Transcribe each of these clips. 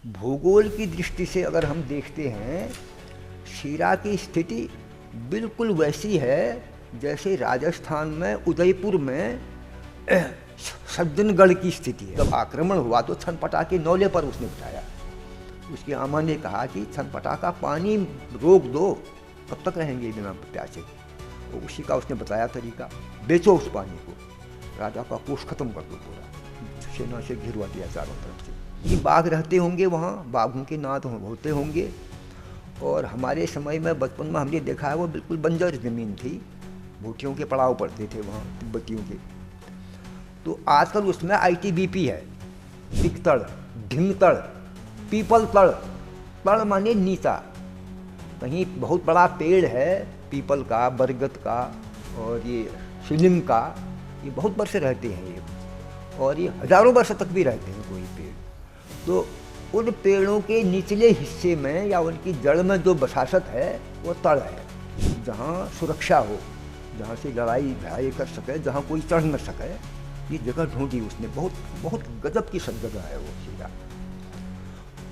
भूगोल की दृष्टि से अगर हम देखते हैं, शीरा की स्थिति बिल्कुल वैसी है जैसे राजस्थान में उदयपुर में सज्जनगढ़ की स्थिति है। जब आक्रमण हुआ तो छनपटा के नौले पर उसने बिठाया। उसकी आमा ने कहा कि छनपटा का पानी रोक दो, कब तक रहेंगे बिना प्यासे। तो उसी का उसने बताया तरीका, बेचो उस पानी को, राजा का कोष खत्म कर दो पूरा, सेना से घिरवा दिया चारों तरफ से। ये बाघ रहते होंगे वहाँ, बाघों के नाद होते होंगे। और हमारे समय में बचपन में हमने देखा है वो बिल्कुल बंजर ज़मीन थी, भूटियों के पड़ाव पड़ते थे वहाँ तिब्बतियों के। तो आजकल उसमें ITBP है, दिकतड़, ढिंगतड़, पीपल तड़, तड़ माने नीचा। कहीं बहुत बड़ा पेड़ है पीपल का, बरगद का और ये शिलिम का, ये बहुत वर्ष रहते हैं ये, और ये हजारों वर्ष तक भी रहते हैं कोई पेड़। तो उन पेड़ों के निचले हिस्से में या उनकी जड़ में जो बसासत है वो तड़ है, जहाँ सुरक्षा हो, जहाँ से लड़ाई झड़ाई कर सके, जहाँ कोई चढ़ न सके। ये जगह ढूंढी उसने, बहुत बहुत गजब की सब जगह है वो शीरा।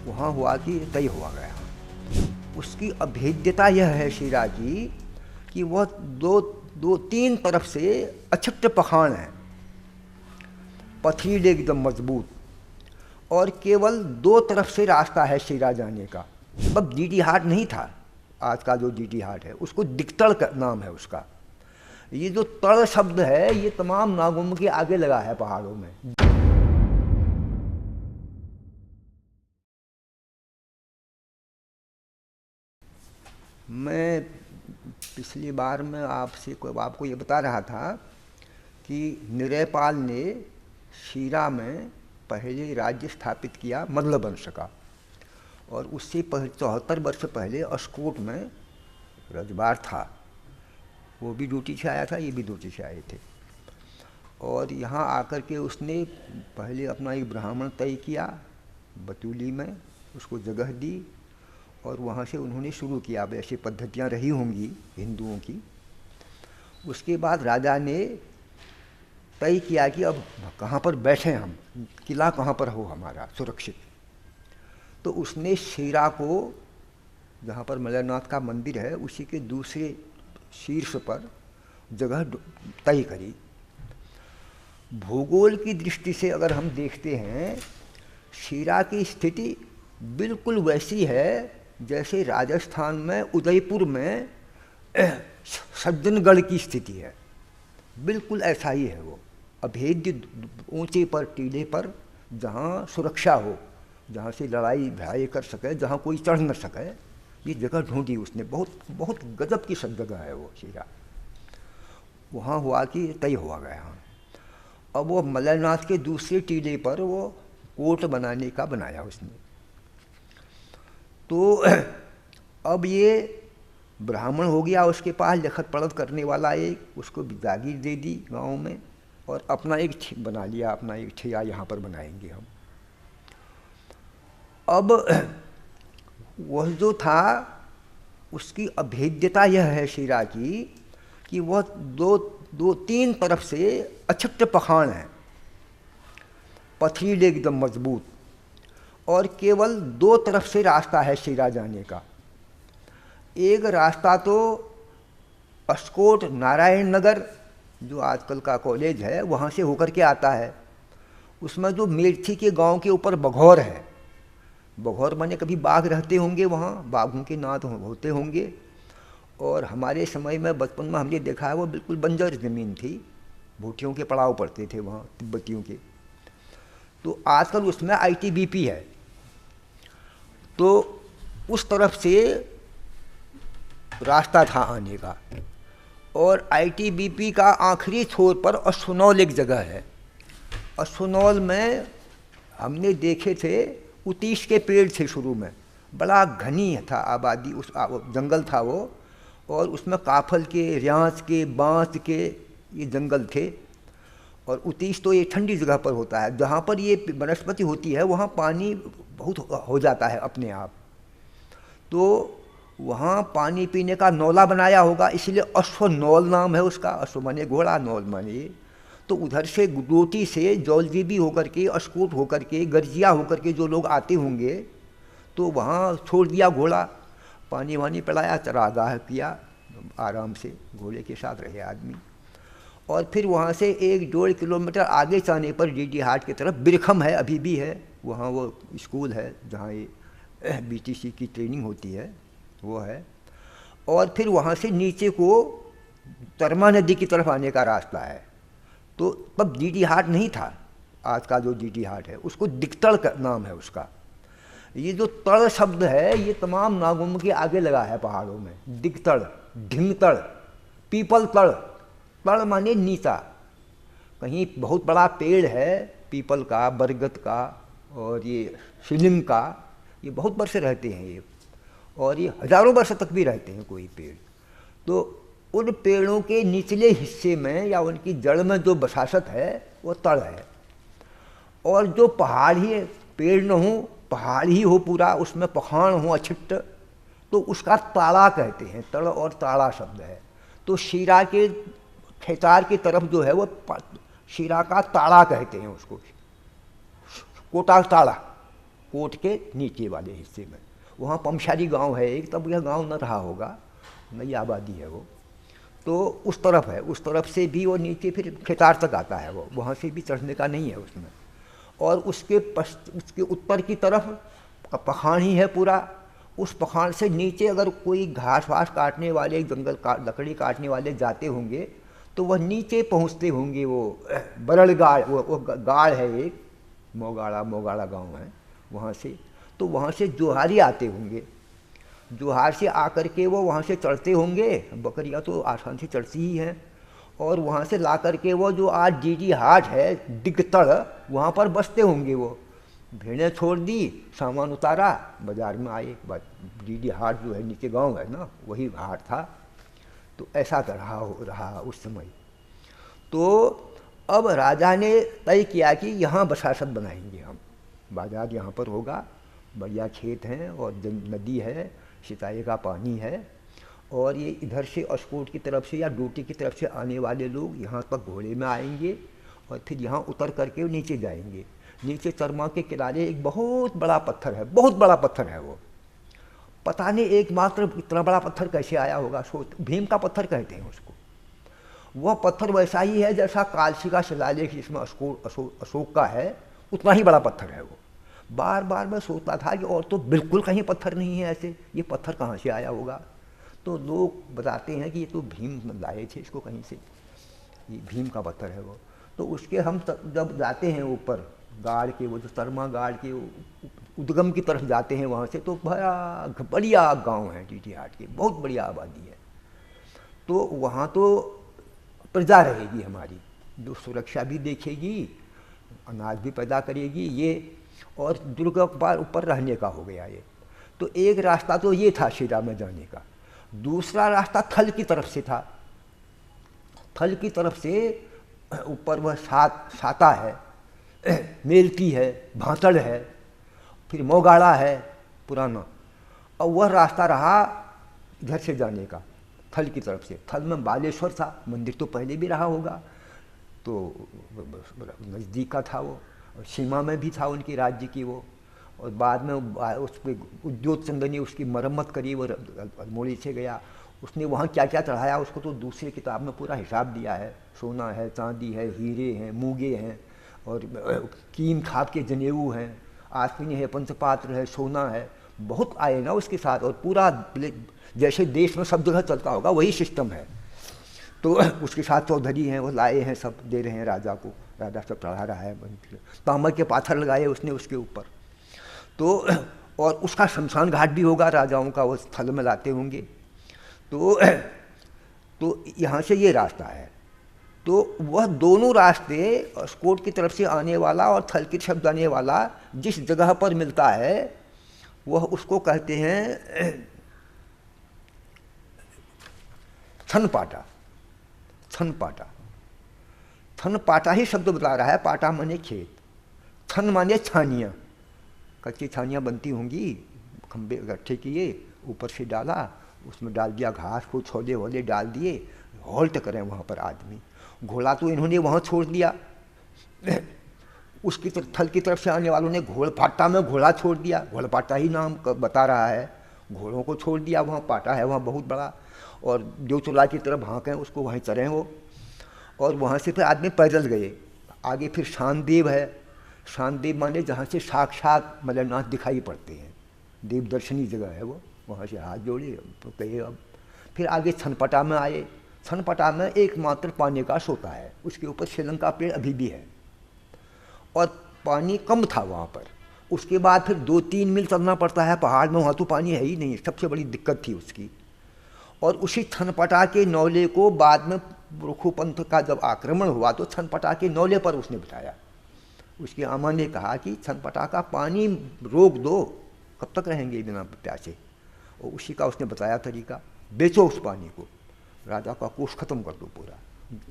वहाँ हुआ कि तय हुआ गया। उसकी अभेद्यता यह है शीरा की कि वह दो तीन तरफ से अछत पखाड़ है, पथरीले एकदम मजबूत, और केवल दो तरफ से रास्ता है शीरा जाने का। अब DD हाट नहीं था, आज का जो DD हाट है उसको दिकतड़ का नाम है उसका। ये जो तड़ शब्द है ये तमाम नागों के आगे लगा है पहाड़ों में। मैं पिछली बार में आपको ये बता रहा था कि निरयपाल ने शीरा में पहले राज्य स्थापित किया मल्ल वंश का, और उससे 74 वर्ष पहले अस्कोट में रजवाड़ था। वो भी ड्यूटी से आया था, ये भी ड्यूटी से आए थे। और यहाँ आकर के उसने पहले अपना एक ब्राह्मण तय किया बतूली में, उसको जगह दी, और वहाँ से उन्होंने शुरू किया। ऐसी पद्धतियाँ रही होंगी हिंदुओं की। उसके बाद राजा ने तय किया कि अब कहाँ पर बैठें हम, किला कहाँ पर हो हमारा सुरक्षित। तो उसने शीरा को, जहाँ पर मलयनाथ का मंदिर है, उसी के दूसरे शीर्ष पर जगह तय करी। भूगोल की दृष्टि से अगर हम देखते हैं, शीरा की स्थिति बिल्कुल वैसी है जैसे राजस्थान में उदयपुर में सज्जनगढ़ की स्थिति है। बिल्कुल ऐसा ही है वो, अभेद्य ऊंचे पर टीले पर, जहाँ सुरक्षा हो, जहाँ से लड़ाई झड़ाई कर सके, जहाँ कोई चढ़ न सके। ये जगह ढूंढी उसने, बहुत बहुत गजब की सब जगह है वो शीरा। वहाँ हुआ कि तय हुआ गया। अब वो मलयनाथ के दूसरे टीले पर वो कोट बनाने का बनाया उसने। तो अब ये ब्राह्मण हो गया, उसके पास लिखत पढ़त करने वाला एक, उसको जागीर दे दी गांव में, और अपना एक बना लिया, अपना एक ठिया यहाँ पर बनाएंगे हम। अब वह जो था उसकी अभेद्यता यह है शीरा की कि वह दो तीन तरफ से अछत पखाड़ है, पथरीले एकदम मजबूत, और केवल दो तरफ से रास्ता है शीरा जाने का। एक रास्ता तो अस्कोट नारायण नगर, जो आजकल का कॉलेज है, वहाँ से होकर के आता है। उसमें जो मेरठी के गांव के ऊपर बघौर है, बघौर माने कभी बाघ रहते होंगे वहाँ, बाघों के नाद होते होंगे। और हमारे समय में बचपन में हमने देखा है वो बिल्कुल बंजर ज़मीन थी, भूटियों के पड़ाव पड़ते थे वहाँ तिब्बतियों के। तो आजकल उसमें ITBP है। तो उस तरफ से रास्ता था आने का, और ITBP का आखिरी छोर पर अश्वनौल एक जगह है। अश्वनौल में हमने देखे थे उतीश के पेड़ थे शुरू में, बड़ा घनी था आबादी, उस जंगल था वो, और उसमें काफल के, रियाज के, बांस के ये जंगल थे। और उतीश तो ये ठंडी जगह पर होता है, जहाँ पर ये वनस्पति होती है वहाँ पानी बहुत हो जाता है अपने आप। तो वहाँ पानी पीने का नौला बनाया होगा, इसलिए अश्वनौल नाम है उसका। अश्व माने घोड़ा, नौल माने। तो उधर से गुडोटी से जौलजीबी होकर के, अस्कोट होकर के, गर्जिया होकर के जो लोग आते होंगे, तो वहाँ छोड़ दिया घोड़ा, पानी वानी पिलाया, चरागाह किया, आराम से घोड़े के साथ रहे आदमी। और फिर वहाँ से 1-1.5 किलोमीटर आगे जाने पर डीडी हाट की तरफ बिरखम है, अभी भी है वहाँ, वो स्कूल है जहाँ ये बीटीसी की ट्रेनिंग होती है, वो है। और फिर वहाँ से नीचे को तरमा नदी की तरफ आने का रास्ता है। तो तब डीडी हाट नहीं था, आज का जो डीडी हाट है उसको दिगतड़ का नाम है उसका। ये जो तड़ शब्द है ये तमाम नागों के आगे लगा है पहाड़ों में। दिगतड़, ढिंगतड़, पीपल तड़, तड़ माने नीचा। कहीं बहुत बड़ा पेड़ है पीपल का, बरगद का और ये शिलिम का, ये बहुत वर्ष रहते हैं ये, और ये हजारों वर्ष तक भी रहते हैं कोई पेड़। तो उन पेड़ों के निचले हिस्से में या उनकी जड़ में जो बसासत है वो तड़ है। और जो पहाड़ ही पेड़ न हो, पहाड़ ही हो पूरा, उसमें पहाड़ हो अछिट्ट, तो उसका ताड़ा कहते हैं। तड़ और ताड़ा शब्द है। तो शीरा के खेतार की तरफ जो है वो शीरा का ताड़ा कहते हैं उसको, कोटा ताड़ा, कोट के नीचे वाले हिस्से में। वहाँ पमशारी गांव है एक, तब यह गांव न रहा होगा, नई आबादी है वो। तो उस तरफ है, उस तरफ से भी वो नीचे फिर खेतार तक आता है वो, वहाँ से भी चढ़ने का नहीं है उसमें। और उसके उत्तर की तरफ पहाड़ ही है पूरा। उस पहाड़ से नीचे अगर कोई घास वास काटने वाले, लकड़ी काटने वाले जाते होंगे तो वह नीचे पहुँचते होंगे। वो बरड़गाड़, वो गाड़ है एक, मोगाड़ा गांव है वहाँ से। तो वहाँ से जोहारी आते होंगे, जोहार से आकर के वो वहाँ से चढ़ते होंगे। बकरियाँ तो आसान से चढ़ती ही हैं। और वहाँ से ला करके वो जो आज डीडी हाट है दिगतड़, वहाँ पर बसते होंगे। वो भेड़ें छोड़ दी, सामान उतारा, बाज़ार में आए। डीडी हाट जो है नीचे गांव है ना, वही हाट था। तो ऐसा रहा उस समय। तो अब राजा ने तय किया कि यहाँ बसासत बनाएंगे हम, बाजार यहाँ पर होगा, बढ़िया खेत हैं और नदी है, सिंचाई का पानी है। और ये इधर से अस्कोट की तरफ से या डूटी की तरफ से आने वाले लोग यहाँ तक घोड़े में आएंगे और फिर यहाँ उतर करके नीचे जाएंगे। नीचे चरमा के किनारे एक बहुत बड़ा पत्थर है, बहुत बड़ा पत्थर है वो। पता नहीं एकमात्र इतना बड़ा पत्थर कैसे आया होगा, भीम का पत्थर कहते हैं उसको। वह पत्थर वैसा ही है जैसा कालसी का शिलालेख जिसमें अशोक का है, उतना ही बड़ा पत्थर है वो। बार बार मैं सोचता था कि और तो बिल्कुल कहीं पत्थर नहीं है ऐसे, ये पत्थर कहाँ से आया होगा। तो लोग बताते हैं कि ये तो भीम लाए थे इसको कहीं से, ये भीम का पत्थर है वो। तो उसके हम जब जाते हैं ऊपर गाड़ के, वो जो तरमा गाड़ के उद्गम की तरफ जाते हैं वहाँ से, तो बढ़िया गांव है डीडी हाट की, बहुत बढ़िया आबादी है। तो वहाँ तो प्रजा रहेगी हमारी, जो सुरक्षा भी देखेगी, अनाज भी पैदा करेगी ये, और दुर्ग के ऊपर रहने का हो गया ये। तो एक रास्ता तो ये था शीरा में जाने का। दूसरा रास्ता थल की तरफ से था। थल की तरफ से ऊपर वह साता है, मेलती है, भांतड़ है, फिर मोगाड़ा है पुराना, और वह रास्ता रहा इधर से जाने का थल की तरफ से। थल में बालेश्वर था, मंदिर तो पहले भी रहा होगा, तो नज़दीक का था वो, और सीमा में भी था उनकी राज्य की वो। और बाद में उस पर उद्योग चंद ने उसकी मरम्मत करी, वो अल्मोड़ी से गया। उसने वहाँ क्या क्या चढ़ाया उसको तो दूसरी किताब में पूरा हिसाब दिया है। सोना है, चांदी है, हीरे हैं, मूंगे हैं, और कीम खाप के जनेऊ हैं, आसनी है, पंचपात्र है, सोना है, बहुत आए ना उसके साथ। और पूरा जैसे देश में सब जगह चलता होगा वही सिस्टम है। तो उसके साथ चौधरी हैं, वो लाए हैं, सब दे रहे हैं राजा को, राजा सब चढ़ा रहा है। तांबा के पाथर लगाए उसने उसके ऊपर। तो और उसका शमशान घाट भी होगा राजाओं का, वो स्थल में लाते होंगे। तो यहाँ से ये रास्ता है। तो वह दोनों रास्ते अस्कोट की तरफ से आने वाला और थल की तरफ जाने वाला जिस जगह पर मिलता है वह उसको कहते हैं छनपाटा। छनपाटा, छनपाटा ही शब्द बता रहा है। पाटा माने खेत, छन माने छानियाँ, कच्ची छानियाँ बनती होंगी, खंबे इकट्ठे किए, ऊपर से डाला, उसमें डाल दिया घास को, छोले वोले डाल दिए, हॉल्ट करें वहाँ पर आदमी। घोड़ा तो इन्होंने वहाँ छोड़ दिया, उसकी तरफ थल की तरफ से आने वालों ने घोड़पाटा में घोड़ा छोड़ दिया, घोड़पाटा ही नाम बता रहा है, घोड़ों को छोड़ दिया, वहाँ पाटा है वहाँ बहुत बड़ा, और देवचोला की तरफ भाँकें उसको वहीं चरें वो, और वहाँ से फिर आदमी पैदल गए। आगे फिर शानदेव है, शानदेव माने जहाँ से साक्षात मलयनाथ दिखाई पड़ते हैं, देव दर्शनी जगह है वो, वहाँ से हाथ जोड़े तो कहे। अब फिर आगे छनपटा में आए। छनपटा में एकमात्र पानी का सोता है, उसके ऊपर श्रीलंका पेड़ अभी भी है, और पानी कम था वहाँ पर। उसके बाद फिर 2-3 मील चलना पड़ता है पहाड़ में, वहाँ तो पानी है ही नहीं, सबसे बड़ी दिक्कत थी उसकी। और उसी छनपटा के नौले को बाद में रुखुपंथ का जब आक्रमण हुआ तो छनपटा के नौले पर उसने बिठाया। उसकी अम्मा ने कहा कि छनपटा का पानी रोक दो, कब तक रहेंगे बिना प्यासे। और उसी का उसने बताया तरीका, बेचो उस पानी को, राजा का कोष खत्म कर दो पूरा,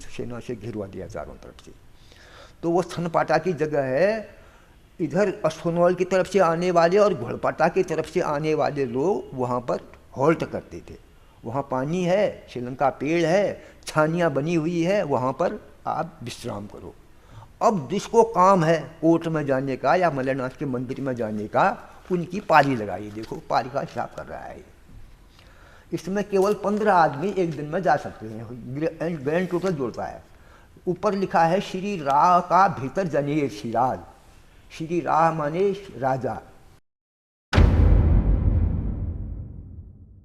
सेना से घिरवा दिया चारों तरफ से। तो वो छनपाटा की जगह है। इधर अश्वनौल की तरफ से आने वाले और घोड़पाटा की तरफ से आने वाले लोग वहाँ पर हॉल्ट करते थे। वहाँ पानी है, श्रीलंका पेड़ है, छानियाँ बनी हुई है, वहाँ पर आप विश्राम करो। अब जिसको काम है कोर्ट में जाने का या मलयनाथ के मंदिर में जाने का, उनकी पारी लगाई। देखो पारी का हिसाब कर रहा है। इसमें केवल 15 आदमी एक दिन में जा सकते हैं, ग्रैंड टोटल जोड़ता है। ऊपर लिखा है श्री राह का भीतर जनेर शिराज। श्री राह माने राजा,